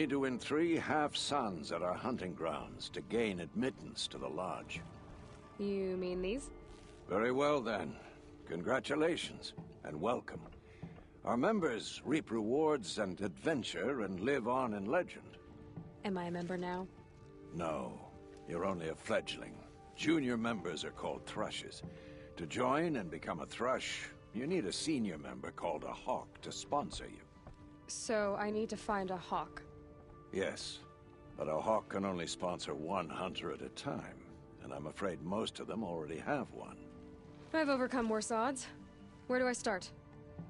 Need to win 3 half-suns at our hunting grounds to gain admittance to the lodge. You mean these? Very well then. Congratulations, and welcome. Our members reap rewards and adventure and live on in legend. Am I a member now? No, you're only a fledgling. Junior members are called thrushes. To join and become a thrush, you need a senior member called a hawk to sponsor you. So I need to find a hawk. Yes, but a hawk can only sponsor 1 hunter at a time, and I'm afraid most of them already have one. I've overcome worse odds. Where do I start?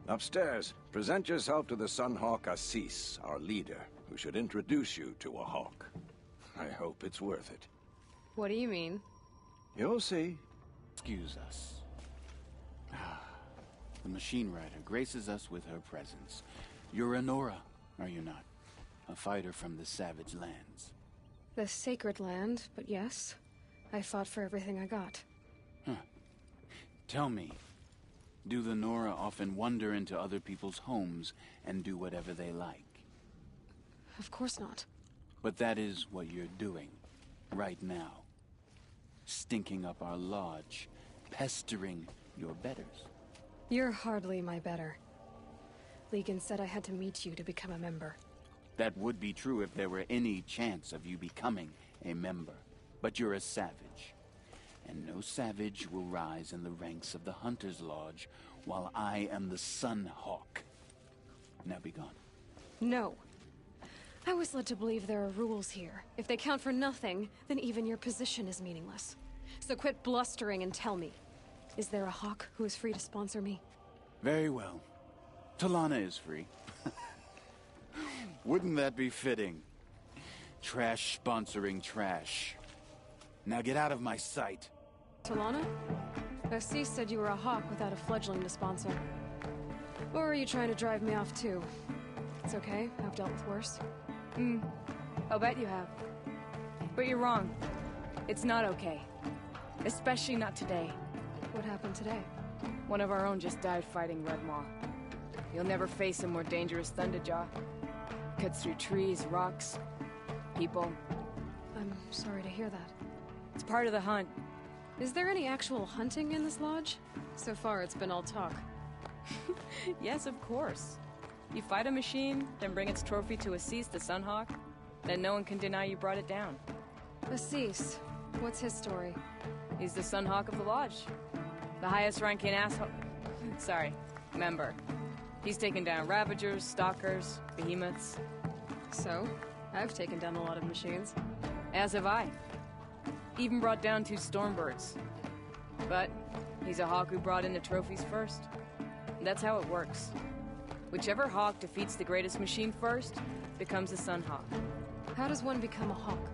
Upstairs, present yourself to the Sunhawk Assis, our leader, who should introduce you to a hawk. I hope it's worth it. What do you mean? You'll see. Excuse us. The machine rider graces us with her presence. You're a Nora, are you not? A fighter from the Savage Lands. The Sacred Land, but yes. I fought for everything I got. Huh. Tell me, do the Nora often wander into other people's homes and do whatever they like? Of course not. But that is what you're doing, right now. Stinking up our lodge, pestering your betters. You're hardly my better. Legan said I had to meet you to become a member. That would be true if there were any chance of you becoming a member. But you're a savage. And no savage will rise in the ranks of the Hunter's Lodge while I am the Sun Hawk. Now be gone. No. I was led to believe there are rules here. If they count for nothing, then even your position is meaningless. So quit blustering and tell me. Is there a hawk who is free to sponsor me? Very well. Talana is free. Wouldn't that be fitting? Trash sponsoring trash. Now get out of my sight. Talana? Assis said you were a hawk without a fledgling to sponsor. Or are you trying to drive me off too? It's okay, I've dealt with worse. I'll bet you have. But you're wrong. It's not okay. Especially not today. What happened today? One of our own just died fighting Red Maw. You'll never face a more dangerous Thunderjaw. Cuts through trees, rocks, people. I'm sorry to hear that. It's part of the hunt. Is there any actual hunting in this lodge? So far, it's been all talk. Yes, of course. You fight a machine, then bring its trophy to Assis the Sunhawk, then no one can deny you brought it down. Assis, what's his story? He's the Sunhawk of the Lodge. The highest ranking asshole... Sorry, member. He's taken down Ravagers, Stalkers, Behemoths. So, I've taken down a lot of machines. As have I. Even brought down 2 Stormbirds. But he's a hawk who brought in the trophies first. That's how it works. Whichever hawk defeats the greatest machine first, becomes a Sunhawk. How does one become a hawk?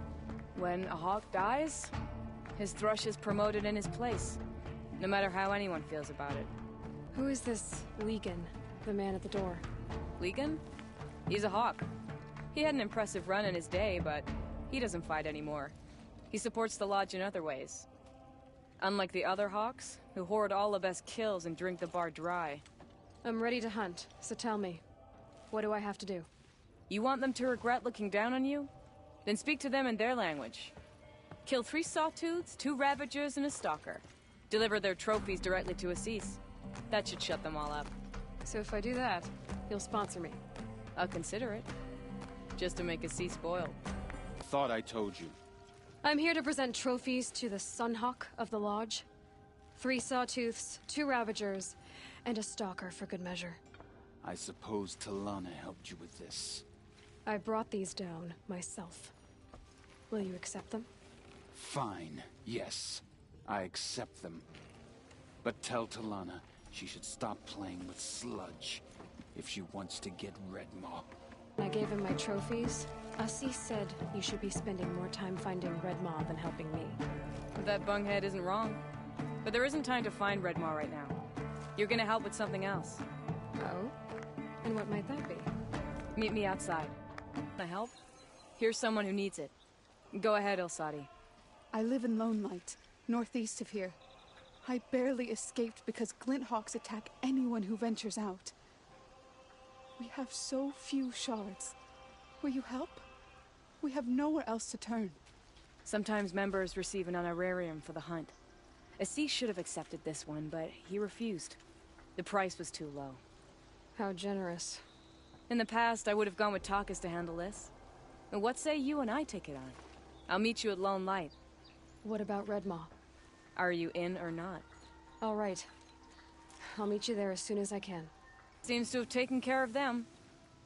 When a hawk dies, his thrush is promoted in his place, no matter how anyone feels about it. Who is this Legan, the man at the door? Legan? He's a hawk. He had an impressive run in his day, but he doesn't fight anymore. He supports the lodge in other ways. Unlike the other hawks, who hoard all the best kills and drink the bar dry. I'm ready to hunt, so tell me. What do I have to do? You want them to regret looking down on you? Then speak to them in their language. Kill 3 Sawtooths, 2 Ravagers, and a Stalker. Deliver their trophies directly to Assis. That should shut them all up. So if I do that, you'll sponsor me? I'll consider it. Just to make Assis spoiled. Thought I told you. I'm here to present trophies to the Sunhawk of the Lodge. 3 Sawtooths, 2 Ravagers, and a Stalker for good measure. I suppose Talana helped you with this. I brought these down myself. Will you accept them? Fine, yes. I accept them. But tell Talana she should stop playing with sludge if she wants to get Red Maw. When I gave him my trophies, Assis said you should be spending more time finding Red Maw than helping me. That bunghead isn't wrong. But there isn't time to find Red Maw right now. You're gonna help with something else. Oh? And what might that be? Meet me outside. Can I help? Here's someone who needs it. Go ahead, Elsadi. I live in Lone Light, northeast of here. I barely escaped because Glint Hawks attack anyone who ventures out. We have so few shards. Will you help? We have nowhere else to turn. Sometimes members receive an honorarium for the hunt. Assis should have accepted this one, but he refused. The price was too low. How generous. In the past, I would have gone with Takas to handle this. And what say you and I take it on? I'll meet you at Lone Light. What about Red Maw? Are you in or not? All right. I'll meet you there as soon as I can. Seems to have taken care of them.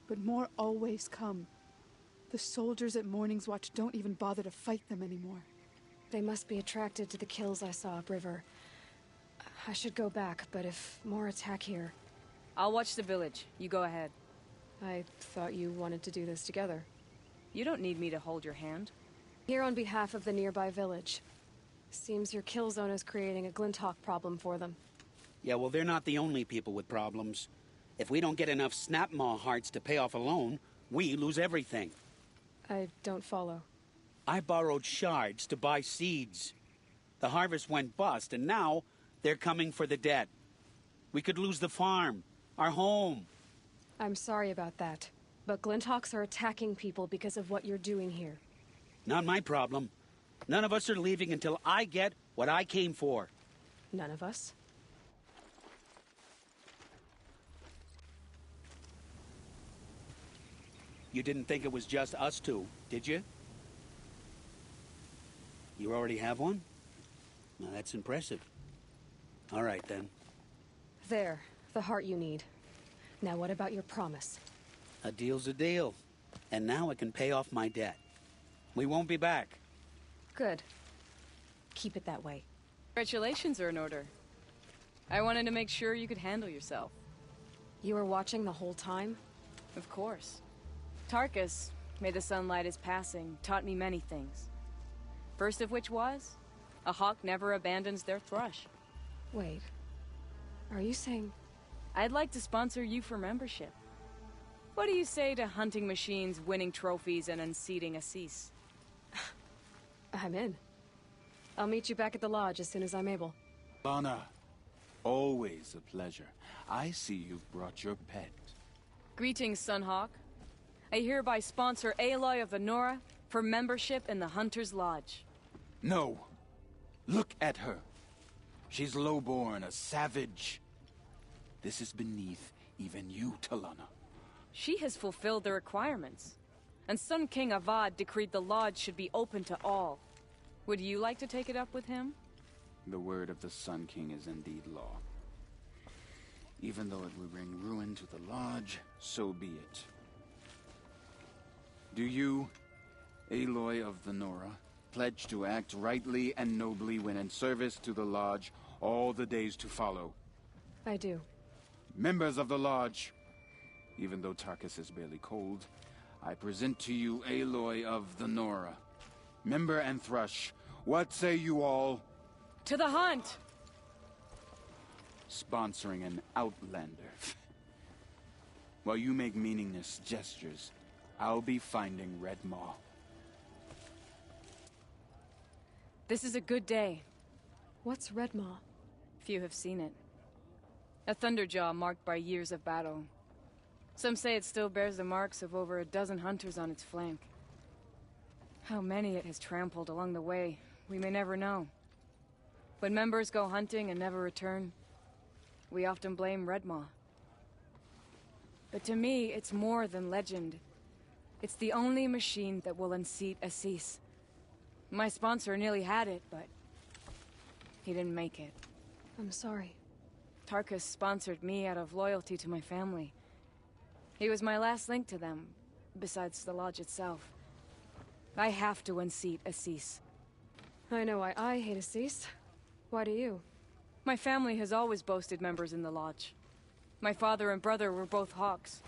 But more always come. The soldiers at Morning's Watch don't even bother to fight them anymore. They must be attracted to the kills I saw upriver. I should go back, but if more attack here... I'll watch the village. You go ahead. I thought you wanted to do this together. You don't need me to hold your hand. Here on behalf of the nearby village. Seems your kill zone is creating a Glinthawk problem for them. Yeah, well, they're not the only people with problems. If we don't get enough Snapmaw hearts to pay off a loan, we lose everything. I don't follow. I borrowed shards to buy seeds. The harvest went bust, and now they're coming for the debt. We could lose the farm, our home. I'm sorry about that, but Glinthawks are attacking people because of what you're doing here. Not my problem. None of us are leaving until I get what I came for. None of us? You didn't think it was just us two, did you? You already have one? Now that's impressive. All right, then. There, the heart you need. Now what about your promise? A deal's a deal. And now I can pay off my debt. We won't be back. Good. Keep it that way. Congratulations are in order. I wanted to make sure you could handle yourself. You were watching the whole time? Of course. Tarkus, may the sunlight is passing, taught me many things. First of which was, a hawk never abandons their thrush. Wait. Are you saying... I'd like to sponsor you for membership. What do you say to hunting machines, winning trophies, and unseating Assis? I'm in. I'll meet you back at the lodge as soon as I'm able. Lana, always a pleasure. I see you've brought your pet. Greetings, Sunhawk. I hereby sponsor Aloy of the Nora for membership in the Hunter's Lodge. No. Look at her. She's lowborn, a savage. This is beneath even you, Talana. She has fulfilled the requirements. And Sun King Avad decreed the lodge should be open to all. Would you like to take it up with him? The word of the Sun King is indeed law. Even though it would bring ruin to the lodge, so be it. Do you, Aloy of the Nora, pledge to act rightly and nobly when in service to the lodge all the days to follow? I do. Members of the lodge, even though Tarkus is barely cold, I present to you Aloy of the Nora. Member and Thrush, what say you all? To the hunt! Sponsoring an outlander. While you make meaningless gestures, I'll be finding Red Maw. This is a good day. What's Red Maw? Few have seen it. A thunderjaw marked by years of battle. Some say it still bears the marks of over a dozen hunters on its flank. How many it has trampled along the way, we may never know. When members go hunting and never return, we often blame Red Maw. But to me, it's more than legend. It's the only machine that will unseat Assis. My sponsor nearly had it, but he didn't make it. I'm sorry. Tarkus sponsored me out of loyalty to my family. He was my last link to them, besides the lodge itself. I have to unseat Assis. I know why I hate Assis. Why do you? My family has always boasted members in the lodge. My father and brother were both hawks.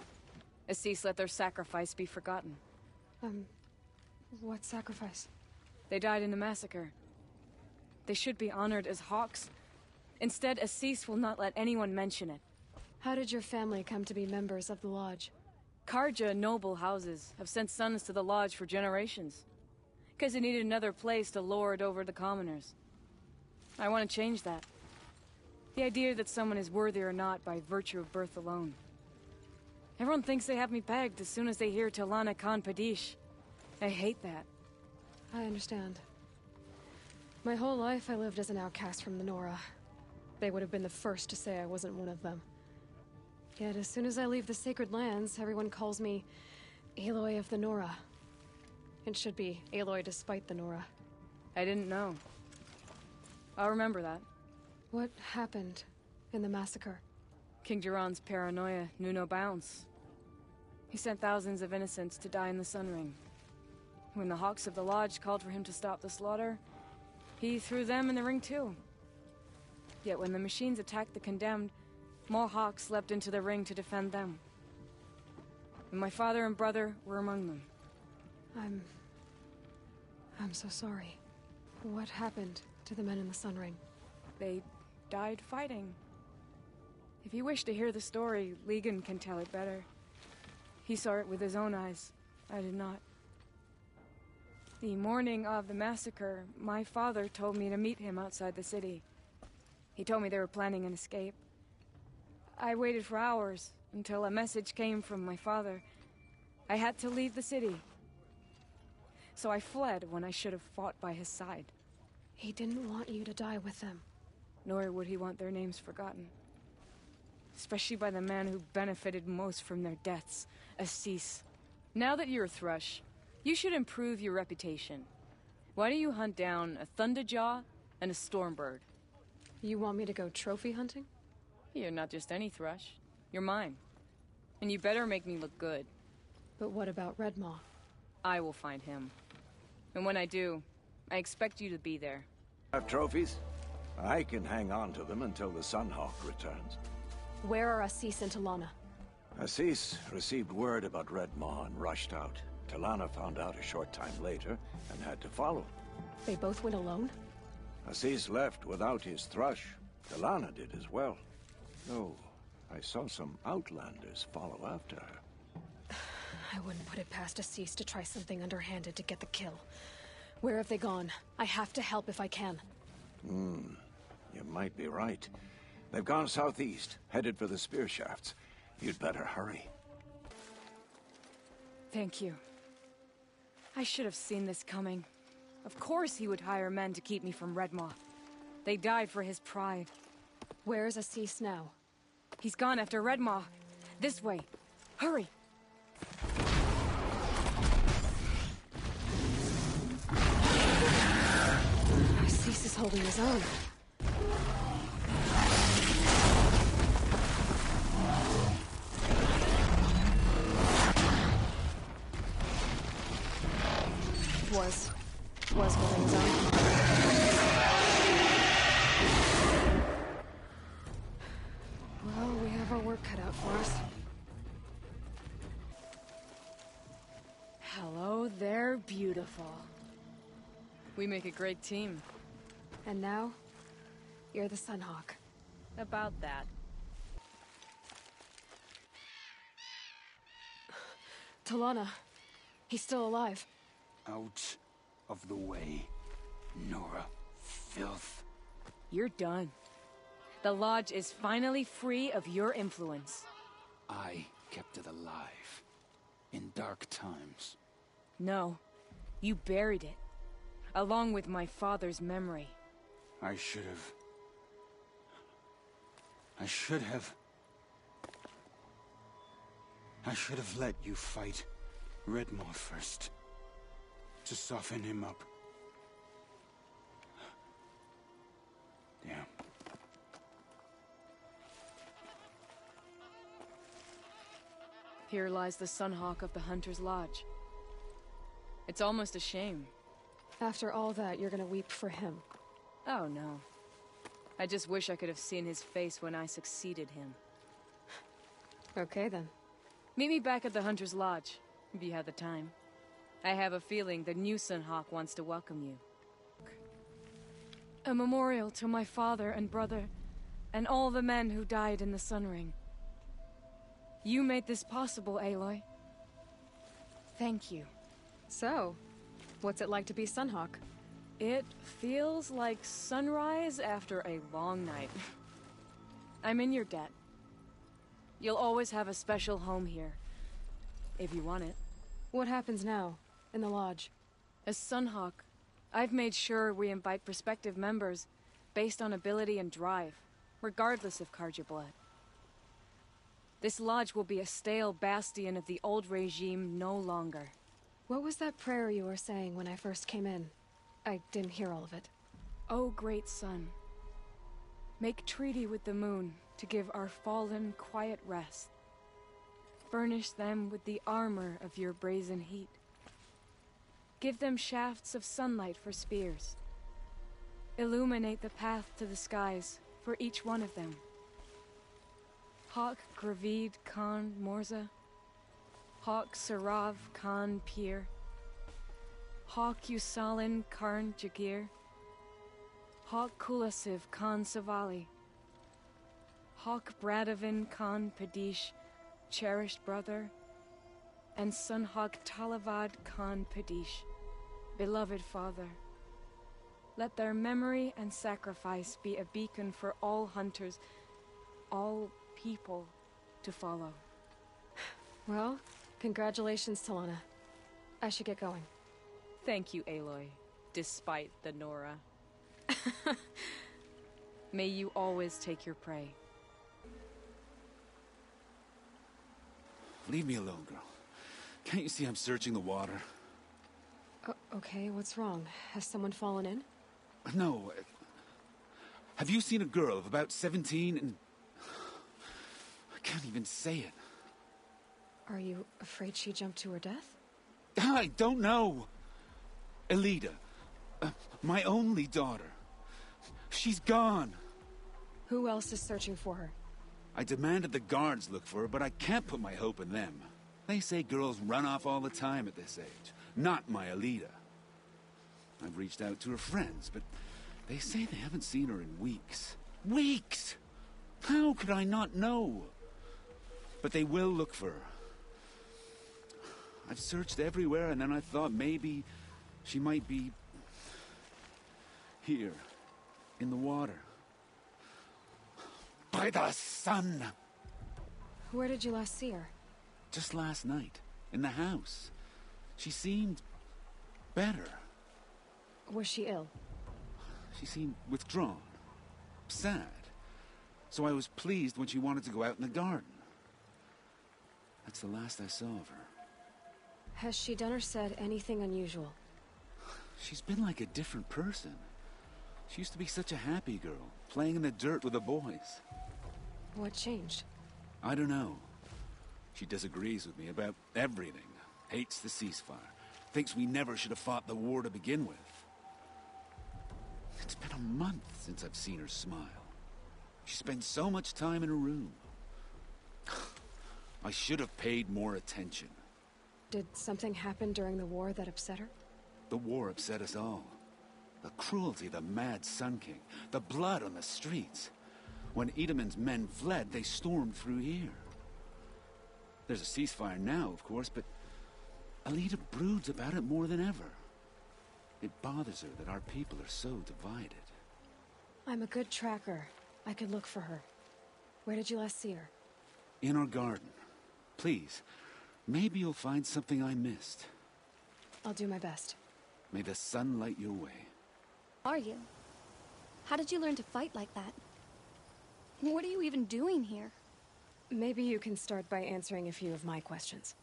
Assis let their sacrifice be forgotten. What sacrifice? They died in the massacre. They should be honored as hawks. Instead, Assis will not let anyone mention it. How did your family come to be members of the lodge? Karja noble houses have sent sons to the lodge for generations. Because they needed another place to lord over the commoners. I want to change that. The idea that someone is worthy or not by virtue of birth alone. Everyone thinks they have me pegged as soon as they hear Talana Khan Padish. I hate that. I understand. My whole life I lived as an outcast from the Nora. They would have been the first to say I wasn't one of them. Yet as soon as I leave the Sacred Lands, everyone calls me Aloy of the Nora. It should be Aloy despite the Nora. I didn't know. I'll remember that. What happened in the massacre? King Jiran's paranoia knew no bounds. He sent thousands of innocents to die in the Sun Ring. When the Hawks of the Lodge called for him to stop the slaughter, he threw them in the ring too. Yet when the machines attacked the condemned, more Hawks leapt into the ring to defend them. And my father and brother were among them. I'm so sorry. What happened to the men in the Sun Ring? They died fighting. If you wish to hear the story, Legan can tell it better. He saw it with his own eyes. I did not. The morning of the massacre, my father told me to meet him outside the city. He told me they were planning an escape. I waited for hours until a message came from my father. I had to leave the city. So I fled when I should have fought by his side. He didn't want you to die with them. Nor would he want their names forgotten. Especially by the man who benefited most from their deaths, Assis. Now that you're a Thrush, you should improve your reputation. Why don't you hunt down a Thunderjaw and a Stormbird? You want me to go trophy hunting? You're not just any Thrush. You're mine. And you better make me look good. But what about Redmaw? I will find him. And when I do, I expect you to be there. Have trophies? I can hang on to them until the Sunhawk returns. Where are Assis and Talana? Assis received word about Redmaw and rushed out. Talana found out a short time later and had to follow. They both went alone? Assis left without his thrush. Talana did as well. Though, I saw some Outlanders follow after her. I wouldn't put it past Assis to try something underhanded to get the kill. Where have they gone? I have to help if I can. You might be right. They've gone southeast, headed for the spear shafts. You'd better hurry. Thank you. I should have seen this coming. Of course he would hire men to keep me from Redmaw. They died for his pride. Where's Assis now? He's gone after Redmaw. This way. Hurry! Assis is holding his own. Was holding his own. Well, we have our work cut out for us. Hello there, beautiful. We make a great team. And now, you're the Sunhawk. About that. Talana, he's still alive. Out of the way, Nora. Filth. You're done. The Lodge is finally free of your influence. I kept it alive. In dark times. No. You buried it. Along with my father's memory. I should have let you fight Redmaw first. To soften him up. Damn. Here lies the Sunhawk of the Hunter's Lodge. It's almost a shame. After all that, you're gonna weep for him. Oh no. I just wish I could have seen his face when I succeeded him. Okay then. Meet me back at the Hunter's Lodge, if you have the time. I have a feeling the new Sunhawk wants to welcome you. A memorial to my father and brother, and all the men who died in the Sun Ring. You made this possible, Aloy. Thank you. So, what's it like to be Sunhawk? It feels like sunrise after a long night. I'm in your debt. You'll always have a special home here, if you want it. What happens now? in the lodge? As Sunhawk, I've made sure we invite prospective members based on ability and drive, regardless of Carja blood. This lodge will be a stale bastion of the old regime no longer. What was that prayer you were saying when I first came in? I didn't hear all of it. O great sun, make treaty with the moon to give our fallen quiet rest. Furnish them with the armor of your brazen heat. Give them shafts of sunlight for spears. Illuminate the path to the skies for each one of them. Hawk Gravid Khan Morza, Hawk Sarav Khan Pir, Hawk Usalin Karn Jagir, Hawk Kulasiv Khan Savali, Hawk Bradavin Khan Padish, cherished brother, and Sunhawk Talavad Khan Padish, beloved father. Let their memory and sacrifice be a beacon for all hunters, all people to follow. Well, congratulations, Talana. I should get going. Thank you, Aloy, despite the Nora. May you always take your prey. Leave me alone, girl. Can't you see I'm searching the water? Okay, what's wrong? Has someone fallen in? No. Have you seen a girl of about 17 and... I can't even say it. Are you afraid she jumped to her death? I don't know. Elida. My only daughter. She's gone. Who else is searching for her? I demanded the guards look for her, but I can't put my hope in them. They say girls run off all the time at this age. Not my Elida. I've reached out to her friends, but they say they haven't seen her in weeks. Weeks! How could I not know? But they will look for her. I've searched everywhere, and then I thought maybe she might be... here, in the water. By the sun! Where did you last see her? Just last night, in the house. She seemed... better. Was she ill? She seemed withdrawn. Sad. So I was pleased when she wanted to go out in the garden. That's the last I saw of her. Has she done or said anything unusual? She's been like a different person. She used to be such a happy girl, playing in the dirt with the boys. What changed? I don't know. She disagrees with me about everything. Hates the ceasefire. Thinks we never should have fought the war to begin with. It's been a month since I've seen her smile. She spends so much time in her room. I should have paid more attention. Did something happen during the war that upset her? The war upset us all. The cruelty of the mad Sun King. The blood on the streets. When Edamon's men fled, they stormed through here. There's a ceasefire now, of course, but Elida broods about it more than ever. It bothers her that our people are so divided. I'm a good tracker. I could look for her. Where did you last see her? In our garden. Please, maybe you'll find something I missed. I'll do my best. May the sun light your way. Are you? How did you learn to fight like that? What are you even doing here? Maybe you can start by answering a few of my questions.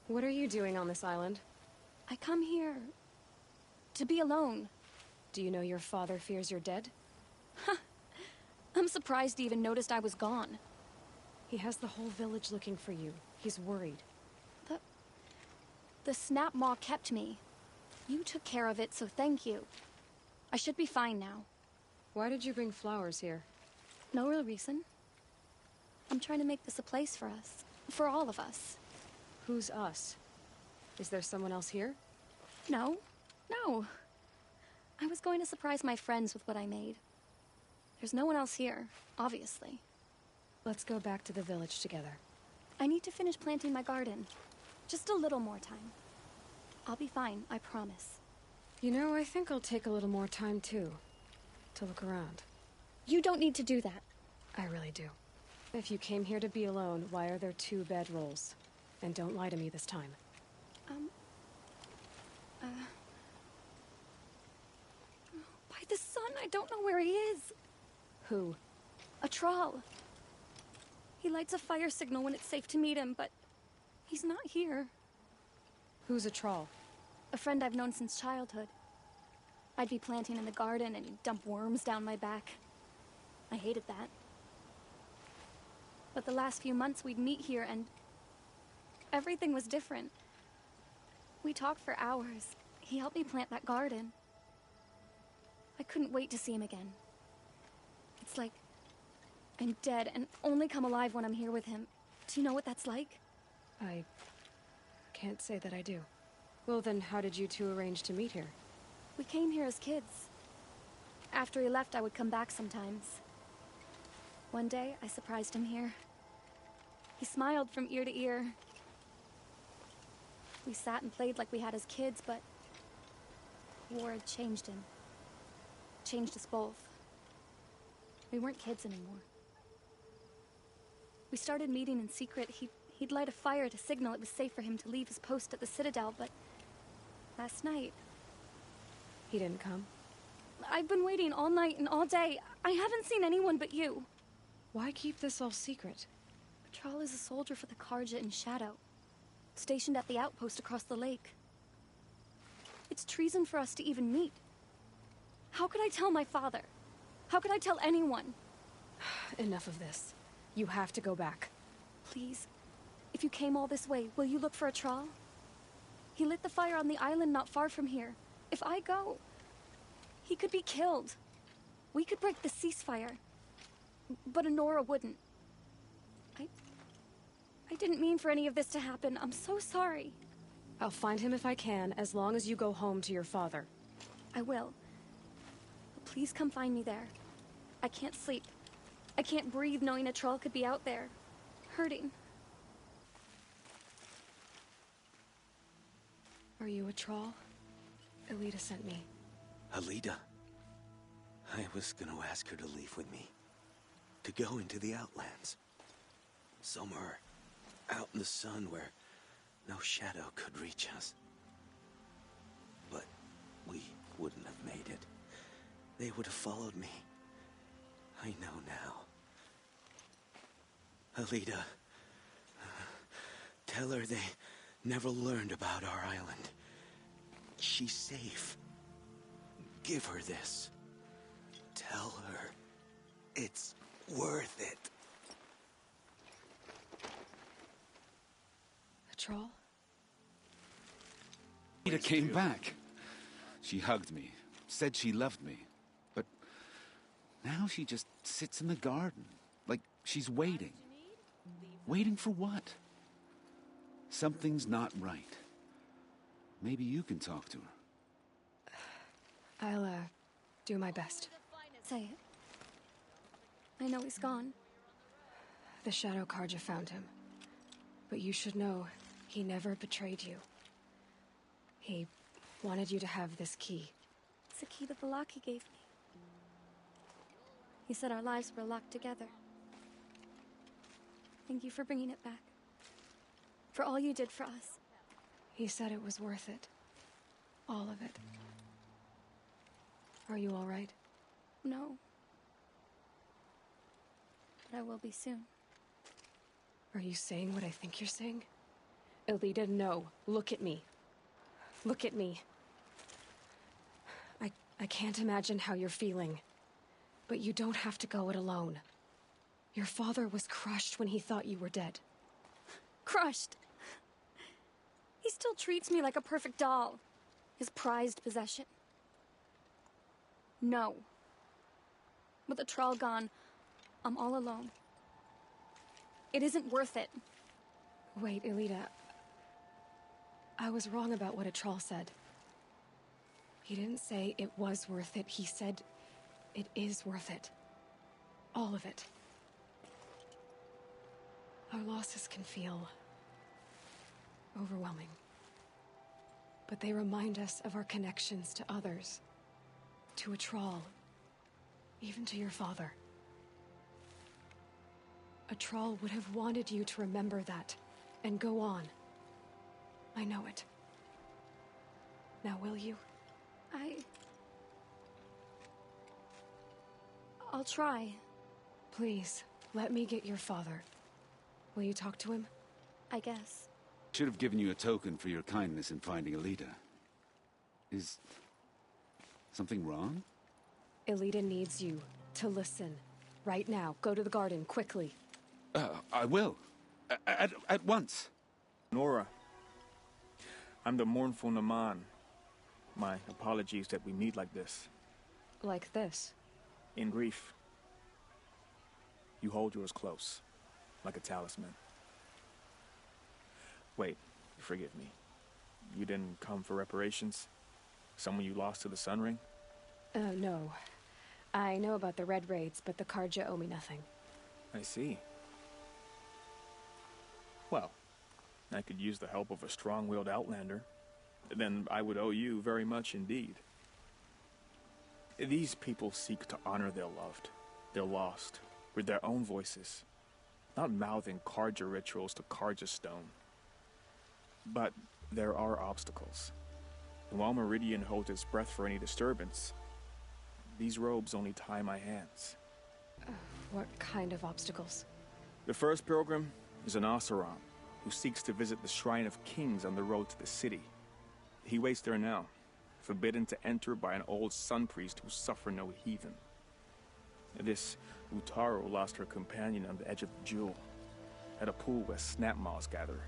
What are you doing on this island? I come here to be alone. Do you know your father fears you're dead? I'm surprised he even noticed I was gone. He has the whole village looking for you. He's worried. The snap maw kept me. You took care of it, so thank you. I should be fine now. Why did you bring flowers here? No real reason. I'm trying to make this a place for us. For all of us. Who's us? Is there someone else here? No. No. I was going to surprise my friends with what I made. There's no one else here, obviously. Let's go back to the village together. I need to finish planting my garden. Just a little more time. I'll be fine, I promise. You know, I think I'll take a little more time, too. To look around. You don't need to do that. I really do. If you came here to be alone, why are there 2 bedrolls? And don't lie to me this time. I don't know where he is. Who? A troll. He lights a fire signal when it's safe to meet him, but he's not here. Who's a troll? A friend I've known since childhood. I'd be planting in the garden and he'd dump worms down my back. I hated that. But the last few months we'd meet here and everything was different. We talked for hours. He helped me plant that garden. I couldn't wait to see him again. It's like I'm dead and only come alive when I'm here with him. Do you know what that's like? I can't say that I do. Well then, how did you two arrange to meet here? We came here as kids. After he left, I would come back sometimes. One day, I surprised him here. He smiled from ear to ear. We sat and played like we had as kids, but war had changed him. Changed us both. We weren't kids anymore. We started meeting in secret. He'd light a fire to signal it was safe for him to leave his post at the Citadel, but last night... He didn't come? I've been waiting all night and all day. I haven't seen anyone but you. Why keep this all secret? Patrol is a soldier for the Karja in Shadow, stationed at the outpost across the lake. It's treason for us to even meet. How could I tell my father? How could I tell anyone? Enough of this. You have to go back. Please, if you came all this way, will you look for a Troll? He lit the fire on the island not far from here. If I go, he could be killed. We could break the ceasefire, but Honora wouldn't. I didn't mean for any of this to happen. I'm so sorry. I'll find him if I can, as long as you go home to your father. I will. But please come find me there. I can't sleep. I can't breathe knowing a troll could be out there, hurting. Are you a troll? Elita sent me. Alita? I was gonna ask her to leave with me. To go into the Outlands. Somewhere out in the sun where no shadow could reach us. But we wouldn't have made it. They would have followed me. I know now. Alita, tell her they never learned about our island. She's safe. Give her this. Tell her it's worth it. A troll? Alita came back. She hugged me, said she loved me. But now she just sits in the garden, like she's waiting. Waiting for what? Something's not right. Maybe you can talk to her. I'll, do my best. Say it. I know he's gone. The Shadow Karja found him. But you should know, he never betrayed you. He wanted you to have this key. It's the key to the lock he gave me. He said our lives were locked together. Thank you for bringing it back. For all you did for us. He said it was worth it. All of it. Are you all right? No. But I will be soon. Are you saying what I think you're saying? Elita, no. Look at me. Look at me. I can't imagine how you're feeling. But you don't have to go it alone. Your father was crushed when he thought you were dead. Crushed? He still treats me like a perfect doll. His prized possession. No. With the Troll gone, I'm all alone. It isn't worth it. Wait, Elita. I was wrong about what a troll said. He didn't say it was worth it. He said it is worth it. All of it. Our losses can feel overwhelming. But they remind us of our connections to others. To a troll. Even to your father. A troll would have wanted you to remember that, and go on. I know it. Now will you? I'll try. Please, let me get your father. Will you talk to him? I guess. Should have given you a token for your kindness in finding a leader. Is something wrong? Elita needs you to listen. Right now, go to the garden, quickly. I will. At once. Nora, I'm the mournful Naman. My apologies that we meet like this. Like this? In grief. You hold yours close, like a talisman. Wait, forgive me. You didn't come for reparations? Someone you lost to the Sun Ring? No. I know about the Red Raids, but the Karja owe me nothing. I see. Well, I could use the help of a strong-willed outlander. Then I would owe you very much indeed. These people seek to honor their loved, their lost, with their own voices, not mouthing Karja rituals to Karja stone. But there are obstacles. And while Meridian holds its breath for any disturbance, these robes only tie my hands. What kind of obstacles? The first pilgrim is an Oseram who seeks to visit the Shrine of Kings on the road to the city. He waits there now, forbidden to enter by an old sun priest who suffer no heathen. This Utaro lost her companion on the edge of the Jewel, at a pool where snap moths gather.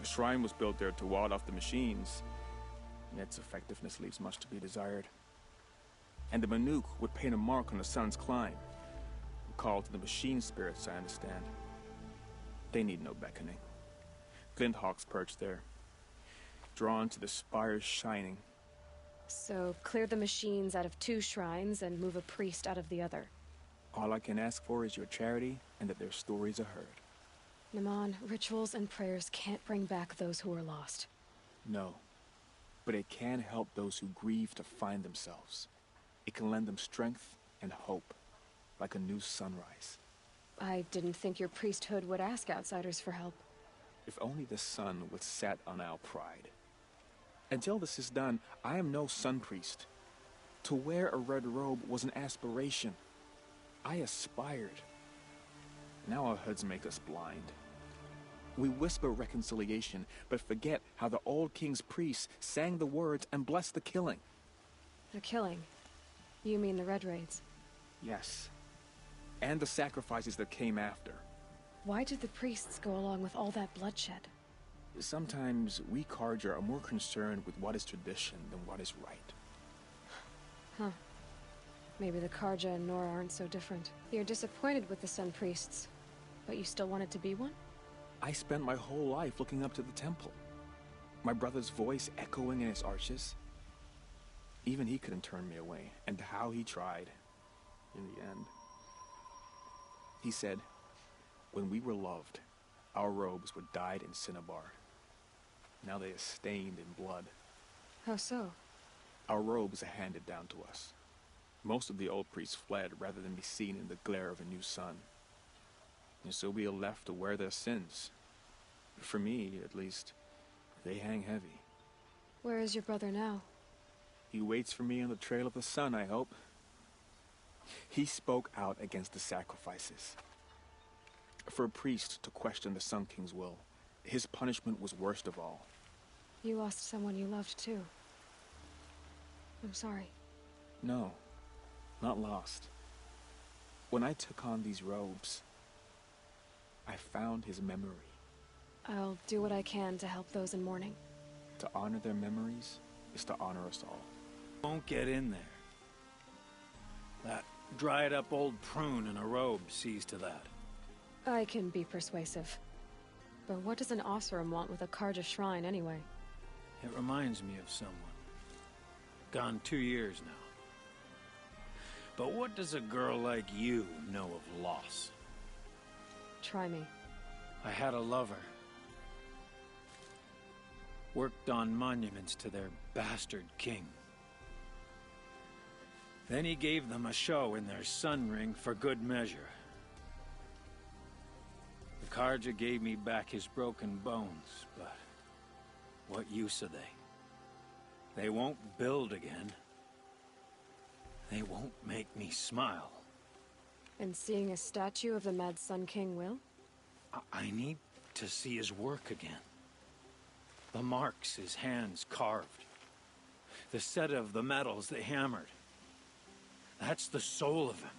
The shrine was built there to ward off the machines, and its effectiveness leaves much to be desired. And the Manuk would paint a mark on the sun's climb, a call to the machine spirits, I understand. They need no beckoning. Glinthawks perch there, drawn to the spire's shining. So, clear the machines out of 2 shrines and move a priest out of the other. All I can ask for is your charity and that their stories are heard. Naman, rituals and prayers can't bring back those who are lost. No, but it can help those who grieve to find themselves. It can lend them strength and hope, like a new sunrise. I didn't think your priesthood would ask outsiders for help. If only the sun would set on our pride. Until this is done, I am no sun priest. To wear a red robe was an aspiration. I aspired. Now our hoods make us blind. We whisper reconciliation, but forget how the old king's priests sang the words and blessed the killing. The killing? You mean the Red Raids? Yes. And the sacrifices that came after. Why did the priests go along with all that bloodshed? Sometimes we Karja are more concerned with what is tradition than what is right. Huh. Maybe the Karja and Nora aren't so different. You're disappointed with the Sun Priests, but you still wanted to be one? I spent my whole life looking up to the temple. My brother's voice echoing in its arches. Even he couldn't turn me away, and how he tried, in the end. He said, when we were loved, our robes were dyed in cinnabar. Now they are stained in blood. How so? Our robes are handed down to us. Most of the old priests fled rather than be seen in the glare of a new sun. And so we are left to wear their sins. For me, at least, they hang heavy. Where is your brother now? He waits for me on the trail of the sun, I hope. He spoke out against the sacrifices. For a priest to question the Sun King's will, his punishment was worst of all. You lost someone you loved, too. I'm sorry. No, not lost. When I took on these robes, I found his memory. I'll do what I can to help those in mourning. To honor their memories is to honor us all. Won't get in there. That dried-up old prune in a robe sees to that. I can be persuasive. But what does an Oseram want with a Karja shrine, anyway? It reminds me of someone. Gone 2 years now. But what does a girl like you know of loss? Try me. I had a lover. Worked on monuments to their bastard king. Then he gave them a show in their sun ring for good measure. The Karja gave me back his broken bones, but what use are they? They won't build again. They won't make me smile. And seeing a statue of the Mad Sun King will? I need to see his work again. The marks his hands carved. The set of the metals they hammered. That's the soul of him.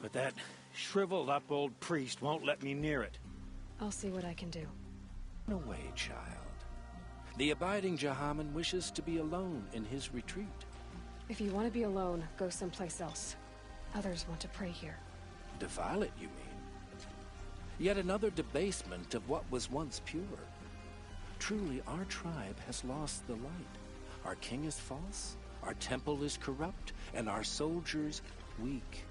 But that shriveled up old priest won't let me near it. I'll see what I can do. No way, child. The abiding Jahaman wishes to be alone in his retreat. If you want to be alone, go someplace else. Others want to pray here. Defile it, you mean? Yet another debasement of what was once pure. Truly, our tribe has lost the light. Our king is false, our temple is corrupt, and our soldiers weak.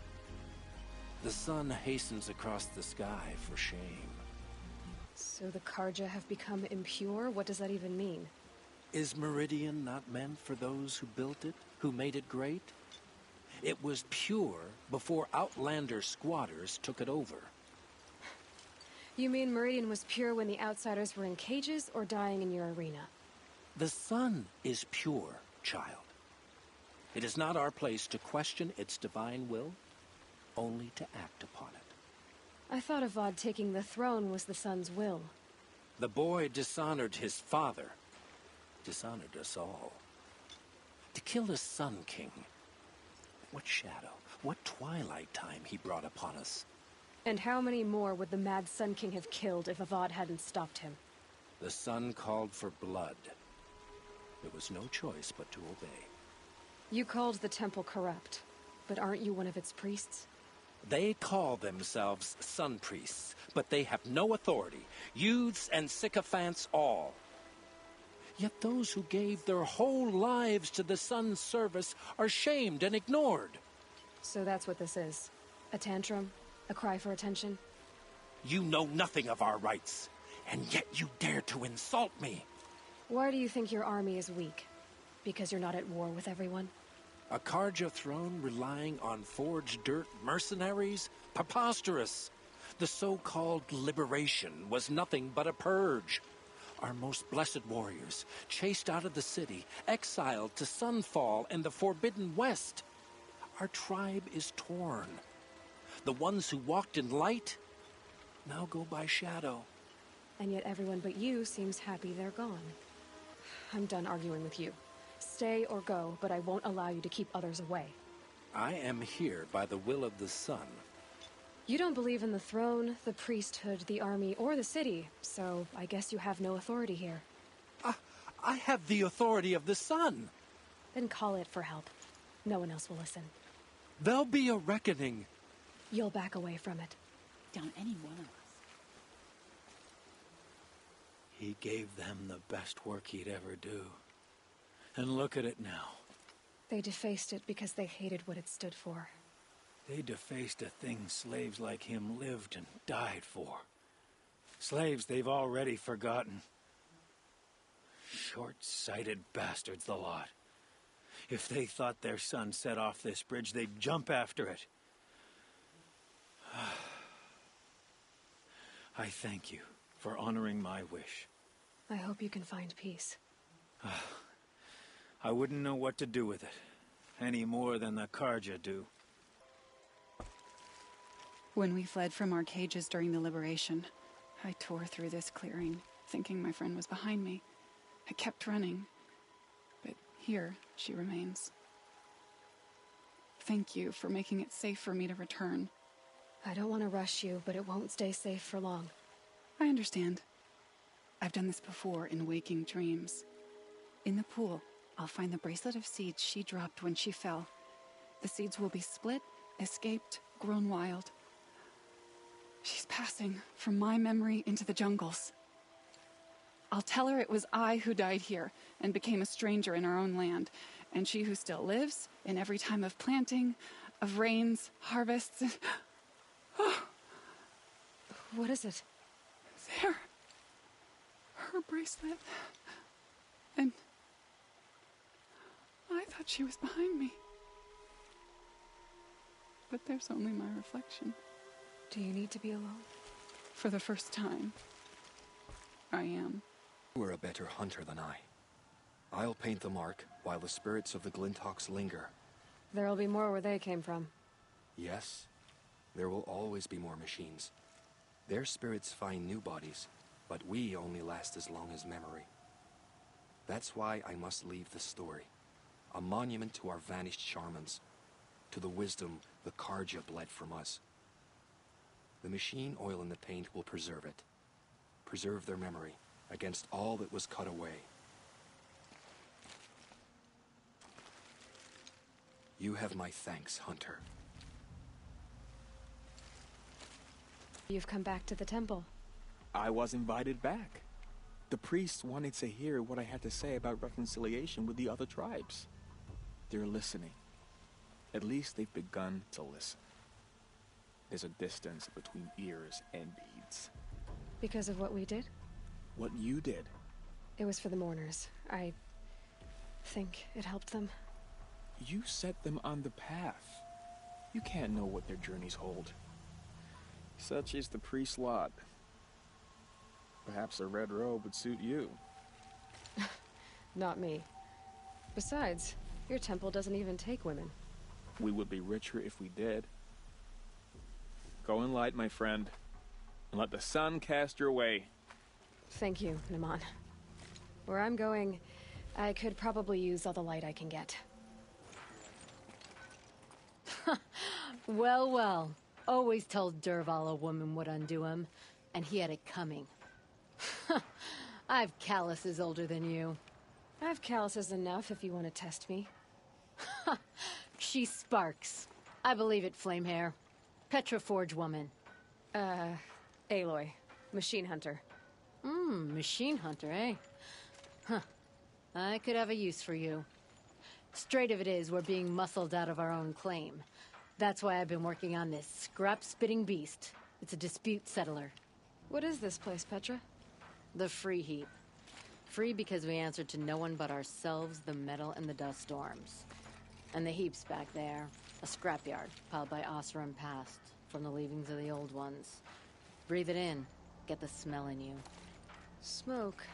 The sun hastens across the sky for shame. So the Karja have become impure? What does that even mean? Is Meridian not meant for those who built it, who made it great? It was pure before outlander squatters took it over. You mean Meridian was pure when the outsiders were in cages or dying in your arena? The sun is pure, child. It is not our place to question its divine will, only to act upon it. I thought Avad taking the throne was the sun's will. The boy dishonored his father, dishonored us all. To kill the Sun King. What shadow, what twilight time he brought upon us. And how many more would the Mad Sun King have killed if Avad hadn't stopped him? The sun called for blood. There was no choice but to obey. You called the temple corrupt, but aren't you one of its priests? They call themselves sun priests, but they have no authority. Youths and sycophants all. Yet those who gave their whole lives to the sun's service are shamed and ignored. So that's what this is. A tantrum? A cry for attention? You know nothing of our rights, and yet you dare to insult me. Why do you think your army is weak? Because you're not at war with everyone? A Karja throne relying on forged dirt mercenaries? Preposterous! The so-called liberation was nothing but a purge. Our most blessed warriors, chased out of the city, exiled to Sunfall and the Forbidden West. Our tribe is torn. The ones who walked in light now go by shadow. And yet everyone but you seems happy they're gone. I'm done arguing with you. Stay or go, but I won't allow you to keep others away. I am here by the will of the sun. You don't believe in the throne, the priesthood, the army, or the city, so I guess you have no authority here. I have the authority of the sun. Then call it for help. No one else will listen. There'll be a reckoning. You'll back away from it. Don't any one of us. He gave them the best work he'd ever do. And look at it now. They defaced it because they hated what it stood for. They defaced a thing slaves like him lived and died for. Slaves they've already forgotten. Short-sighted bastards, the lot. If they thought their son set off this bridge, they'd jump after it. I thank you for honoring my wish. I hope you can find peace. I wouldn't know what to do with it, any more than the Karja do. When we fled from our cages during the liberation, I tore through this clearing, thinking my friend was behind me. I kept running, but here she remains. Thank you for making it safe for me to return. I don't want to rush you, but it won't stay safe for long. I understand. I've done this before in waking dreams. In the pool, I'll find the bracelet of seeds she dropped when she fell. The seeds will be split, escaped, grown wild. She's passing from my memory into the jungles. I'll tell her it was I who died here and became a stranger in our own land, and she who still lives in every time of planting, of rains, harvests, and... Oh. What is it? There. Her bracelet. And... I thought she was behind me. But there's only my reflection. Do you need to be alone? For the first time, I am. You are a better hunter than I. I'll paint the mark while the spirits of the Glinthawks linger. There'll be more where they came from. Yes, there will always be more machines. Their spirits find new bodies, but we only last as long as memory. That's why I must leave the story. A monument to our vanished shamans, to the wisdom the Karja bled from us. The machine oil in the paint will preserve it. Preserve their memory against all that was cut away. You have my thanks, Hunter. You've come back to the temple. I was invited back. The priests wanted to hear what I had to say about reconciliation with the other tribes. They're listening. At least they've begun to listen. There's a distance between ears and deeds. Because of what we did? What you did. It was for the mourners. I think it helped them. You set them on the path. You can't know what their journeys hold. Such is the priest's lot. Perhaps a red robe would suit you. Not me. Besides, your temple doesn't even take women. We would be richer if we did. Go in light, my friend, and let the sun cast your way. Thank you, Naman. Where I'm going, I could probably use all the light I can get. Well, well. Always told Derval a woman would undo him, and he had it coming. I've calluses older than you. I've calluses enough if you want to test me. She sparks. I believe it, Flamehair. Petra Forge woman. Aloy. Machine hunter. Machine hunter, eh? Huh. I could have a use for you. Straight of it is, we're being muscled out of our own claim. That's why I've been working on this scrap-spitting beast. It's a dispute settler. What is this place, Petra? The Free Heap. Free because we answer to no one but ourselves, the metal, and the dust storms. And the heap's back there. A scrapyard, piled by Oseram past, from the leavings of the old ones. Breathe it in. Get the smell in you. Smoke.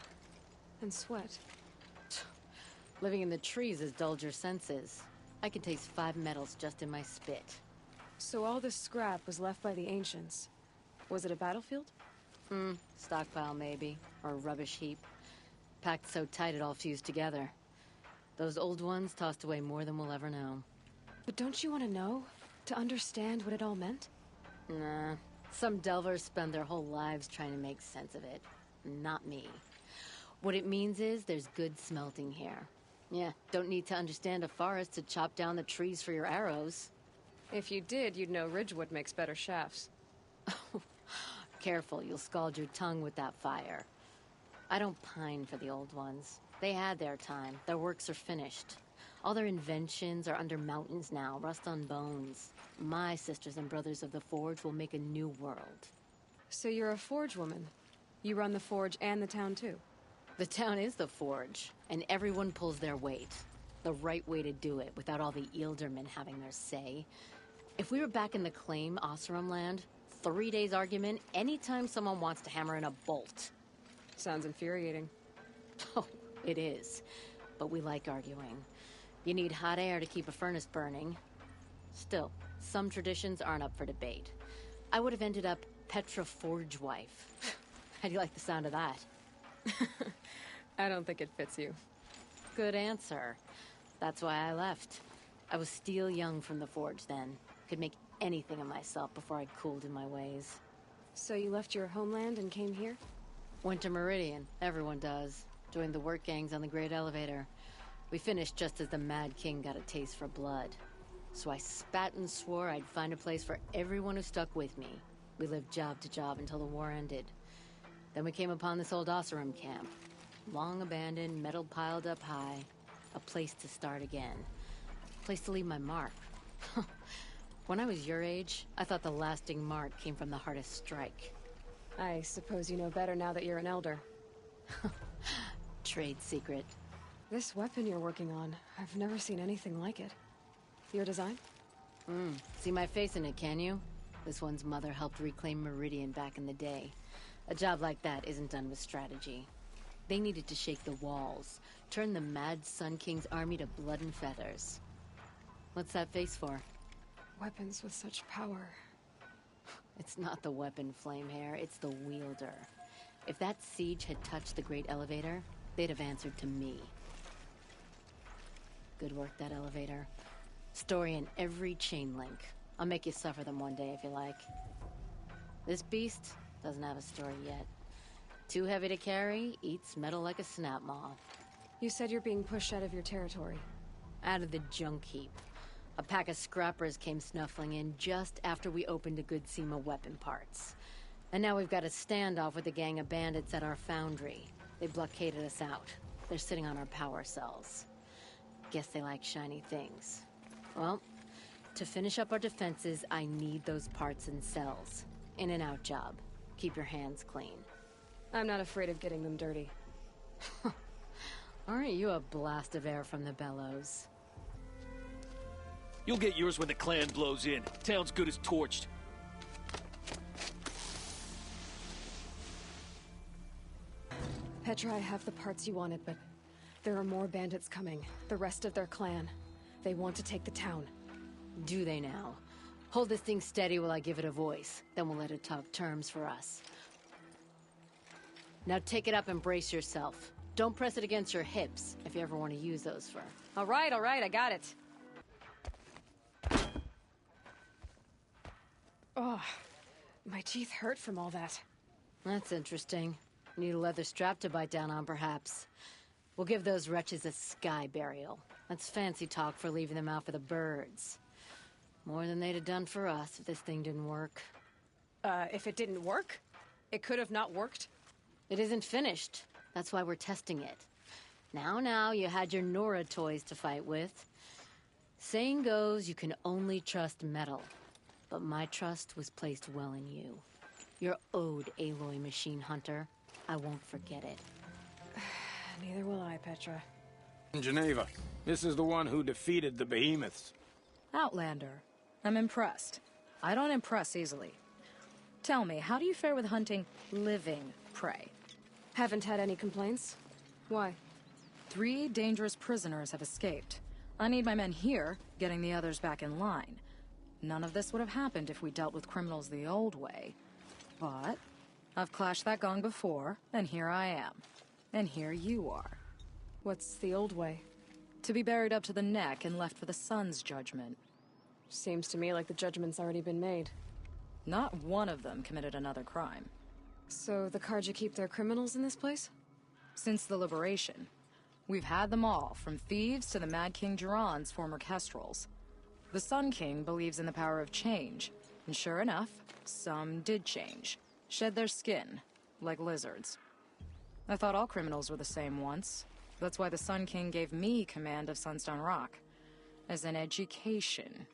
And sweat. Living in the trees has dulled your senses. I can taste 5 metals just in my spit. So all this scrap was left by the ancients. Was it a battlefield? Stockpile maybe. Or a rubbish heap. Packed so tight it all fused together. Those old ones tossed away more than we'll ever know. But don't you want to know? To understand what it all meant? Nah. Some delvers spend their whole lives trying to make sense of it. Not me. What it means is there's good smelting here. Yeah, don't need to understand a forest to chop down the trees for your arrows. If you did, you'd know Ridgewood makes better shafts. Careful, you'll scald your tongue with that fire. I don't pine for the old ones. They had their time. Their works are finished. All their inventions are under mountains now, rust on bones. My sisters and brothers of the Forge will make a new world. So you're a Forge woman. You run the Forge and the town too. The town is the Forge, and everyone pulls their weight. The right way to do it, without all the Eildermen having their say. If we were back in the claim Oseram land, 3 days argument anytime someone wants to hammer in a bolt. Sounds infuriating. Oh, it is. But we like arguing. You need hot air to keep a furnace burning. Still, some traditions aren't up for debate. I would have ended up Petra Forge wife. How do you like the sound of that? I don't think it fits you. Good answer. That's why I left. I was steel young from the Forge then. Could make anything of myself before I cooled in my ways. So you left your homeland and came here? Went to Meridian. Everyone does. Joined the work gangs on the Great Elevator. We finished just as the Mad King got a taste for blood. So I spat and swore I'd find a place for everyone who stuck with me. We lived job to job until the war ended. Then we came upon this old Oseram camp. Long abandoned, metal piled up high. A place to start again. A place to leave my mark. When I was your age, I thought the lasting mark came from the hardest strike. I suppose you know better now that you're an elder. Trade secret. This weapon you're working on, I've never seen anything like it. Your design? See my face in it, can you? This one's mother helped reclaim Meridian back in the day. A job like that isn't done with strategy. They needed to shake the walls, turn the Mad Sun King's army to blood and feathers. What's that face for? Weapons with such power. It's not the weapon, Flamehair, it's the wielder. If that siege had touched the Great Elevator, they'd have answered to me. Good work, that elevator. Story in every chain link. I'll make you suffer them one day if you like. This beast doesn't have a story yet. Too heavy to carry, eats metal like a snap moth. You said you're being pushed out of your territory. Out of the junk heap. A pack of scrappers came snuffling in just after we opened a good seam of weapon parts. And now we've got a standoff with a gang of bandits at our foundry. They blockaded us out. They're sitting on our power cells. Guess they like shiny things. Well, to finish up our defenses, I need those parts and cells. In and out job. Keep your hands clean. I'm not afraid of getting them dirty. Aren't you a blast of air from the bellows? You'll get yours when the clan blows in. Town's good as torched. Petra, I have the parts you wanted, but there are more bandits coming. The rest of their clan. They want to take the town. Do they now? Hold this thing steady while I give it a voice. Then we'll let it talk terms for us. Now take it up and brace yourself. Don't press it against your hips if you ever want to use those for... All right, I got it. Oh, my teeth hurt from all that. That's interesting. Need a leather strap to bite down on, perhaps. We'll give those wretches a sky burial. That's fancy talk for leaving them out for the birds. More than they'd have done for us if this thing didn't work. If it didn't work? It could have not worked? It isn't finished. That's why we're testing it. Now, you had your Nora toys to fight with. Saying goes, you can only trust metal. But my trust was placed well in you. You're owed, Aloy Machine Hunter. I won't forget it. Neither will I, Petra. Geneva, this is the one who defeated the behemoths. Outlander. I'm impressed. I don't impress easily. Tell me, how do you fare with hunting living prey? Haven't had any complaints. Why? 3 dangerous prisoners have escaped. I need my men here, getting the others back in line. None of this would have happened if we dealt with criminals the old way. But I've clashed that gong before, and here I am. And here you are. What's the old way? To be buried up to the neck and left for the sun's judgment. Seems to me like the judgment's already been made. Not one of them committed another crime. So the Karja keep their criminals in this place? Since the liberation. We've had them all, from thieves to the Mad King Duran's former kestrels. The Sun King believes in the power of change, and sure enough, some did change. Shed their skin, like lizards. I thought all criminals were the same once. That's why the Sun King gave me command of Sunstone Rock. As an education.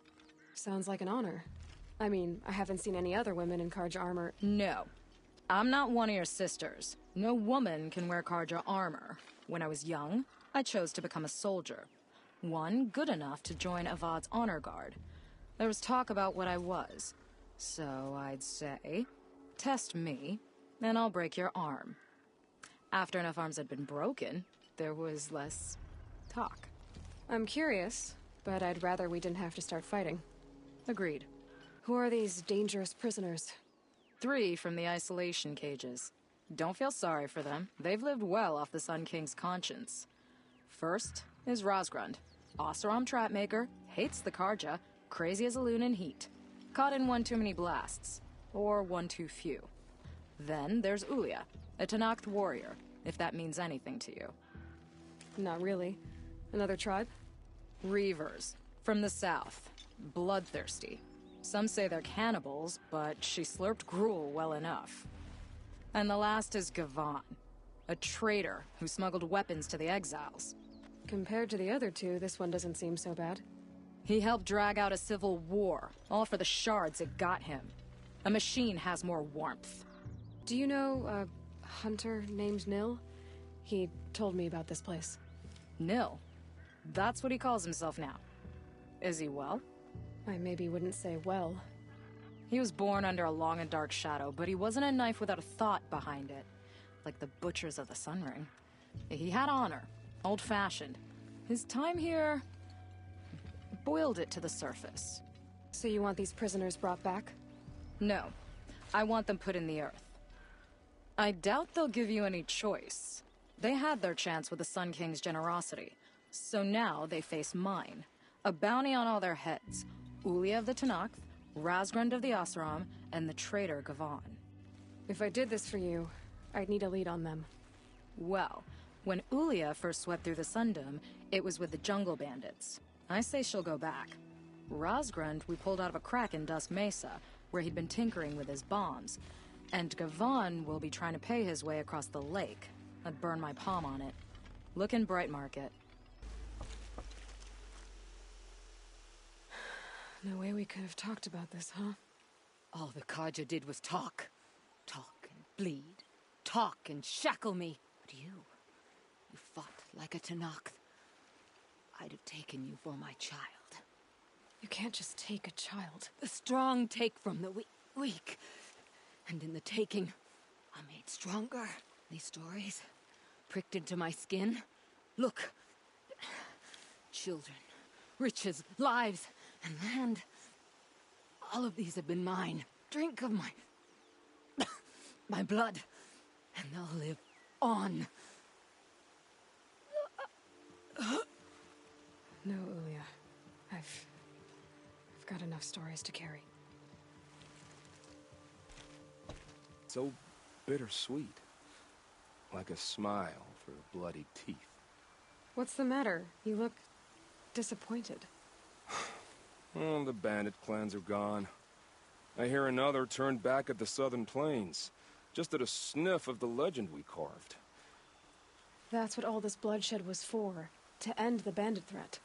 Sounds like an honor. I mean, I haven't seen any other women in Karja armor. No. I'm not one of your sisters. No woman can wear Karja armor. When I was young, I chose to become a soldier. One good enough to join Avad's honor guard. There was talk about what I was. So I'd say, test me, and I'll break your arm. After enough arms had been broken, there was less talk. I'm curious, but I'd rather we didn't have to start fighting. Agreed. Who are these dangerous prisoners? 3 from the isolation cages. Don't feel sorry for them. They've lived well off the Sun King's conscience. First is Rosgrund. Oseram trapmaker, hates the Karja, crazy as a loon in heat. Caught in one too many blasts. Or one too few. Then there's Ulia, a Tanakh warrior, if that means anything to you. Not really. Another tribe? Reavers, from the south. Bloodthirsty. Some say they're cannibals, but she slurped gruel well enough. And the last is Gavan, a traitor who smuggled weapons to the exiles. Compared to the other 2, this one doesn't seem so bad. He helped drag out a civil war, all for the shards it got him. A machine has more warmth. Do you know a hunter named Nil? He told me about this place. Nil? That's what he calls himself now. Is he well? I maybe wouldn't say well. He was born under a long and dark shadow, but he wasn't a knife without a thought behind it. Like the butchers of the Sun Ring. He had honor. Old-fashioned. His time here boiled it to the surface. So you want these prisoners brought back? No. I want them put in the earth. I doubt they'll give you any choice. They had their chance with the Sun King's generosity. So now they face mine. A bounty on all their heads. Ulia of the Tenakth, Razgrund of the Oseram, and the traitor Gavan. If I did this for you, I'd need a lead on them. Well, when Ulia first swept through the Sundom, it was with the jungle bandits. I say she'll go back. Razgrund we pulled out of a crack in Dusk Mesa, where he'd been tinkering with his bombs. And Gavan will be trying to pay his way across the lake. I'd burn my palm on it. Look in Bright Market. No way we could have talked about this, huh? All the Kaja did was talk. Talk and bleed. Talk and shackle me. But you fought like a Tenakth. I'd have taken you for my child. You can't just take a child. The strong take from the weak. And in the taking, I'm made stronger. These stories pricked into my skin. Look. Children, riches, lives, and land. All of these have been mine. Drink of my blood, and they'll live on. No, Ulia. I've got enough stories to carry. So bittersweet. Like a smile through bloody teeth. What's the matter? You look disappointed. Oh, the bandit clans are gone. I hear another turned back at the southern plains, just at a sniff of the legend we carved. That's what all this bloodshed was for, to end the bandit threat.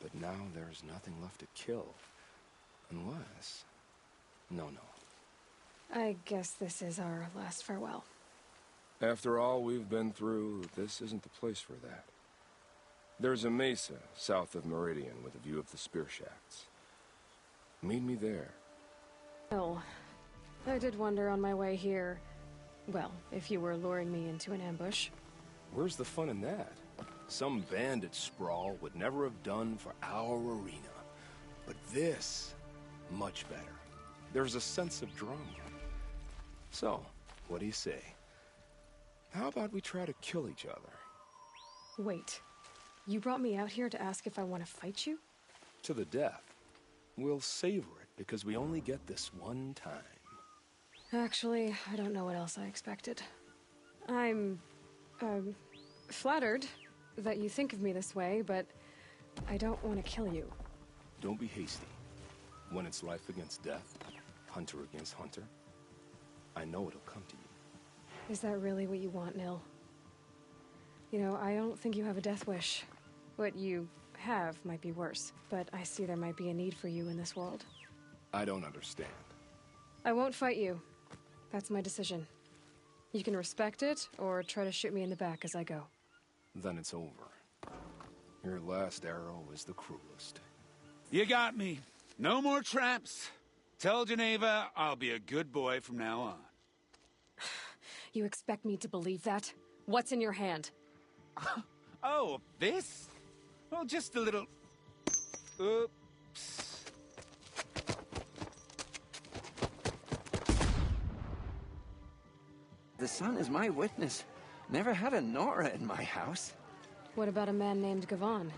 But now there's nothing left to kill. Unless... No. I guess this is our last farewell. After all we've been through, this isn't the place for that. There's a mesa south of Meridian with a view of the spear shafts. Meet me there. Well, I did wonder on my way here, well, if you were luring me into an ambush. Where's the fun in that? Some bandit sprawl would never have done for our arena. But this, much better. There's a sense of drama. So, what do you say? How about we try to kill each other? Wait, you brought me out here to ask if I want to fight you? To the death. We'll savor it, because we only get this one time. Actually, I don't know what else I expected. I'm, flattered that you think of me this way, but I don't want to kill you. Don't be hasty. When it's life against death, hunter against hunter, I know it'll come to you. Is that really what you want, Nil? You know, I don't think you have a death wish. What you have might be worse, but I see there might be a need for you in this world. I don't understand. I won't fight you. That's my decision. You can respect it, or try to shoot me in the back as I go. Then it's over. Your last arrow is the cruelest. You got me. No more traps. Tell Geneva I'll be a good boy from now on. You expect me to believe that? What's in your hand? Oh, this? Well, just a little... Oops. The sun is my witness. Never had a Nora in my house. What about a man named Gavan?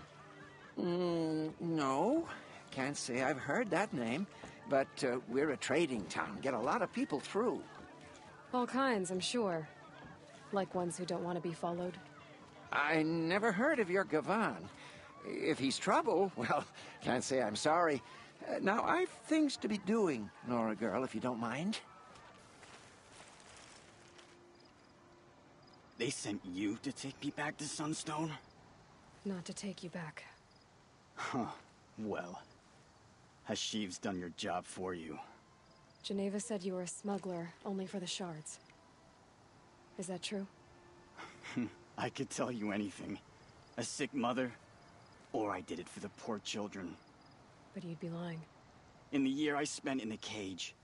No. Can't say I've heard that name. But we're a trading town. Get a lot of people through. All kinds, I'm sure. Like ones who don't want to be followed. I never heard of your Gavan. If he's trouble, well, can't say I'm sorry. Now, I've things to be doing, Nora girl, if you don't mind. They sent you to take me back to Sunstone? Not to take you back. Huh. Well, Hashiv's done your job for you. Geneva said you were a smuggler, only for the shards. Is that true? I could tell you anything. A sick mother, or I did it for the poor children. But you'd be lying. In the year I spent in the cage,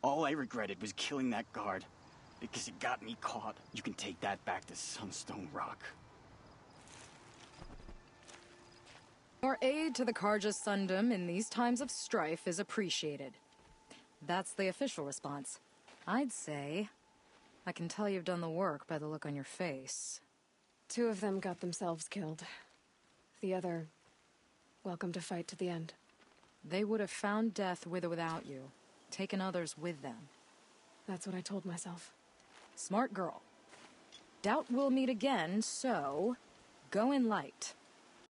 all I regretted was killing that guard, because it got me caught. You can take that back to Sunstone Rock. Your aid to the Karja Sundom in these times of strife is appreciated. That's the official response. I'd say I can tell you've done the work by the look on your face. 2 of them got themselves killed. The other, welcome to fight to the end. They would have found death with or without you, taken others with them. That's what I told myself. Smart girl. Doubt we'll meet again, so go in light.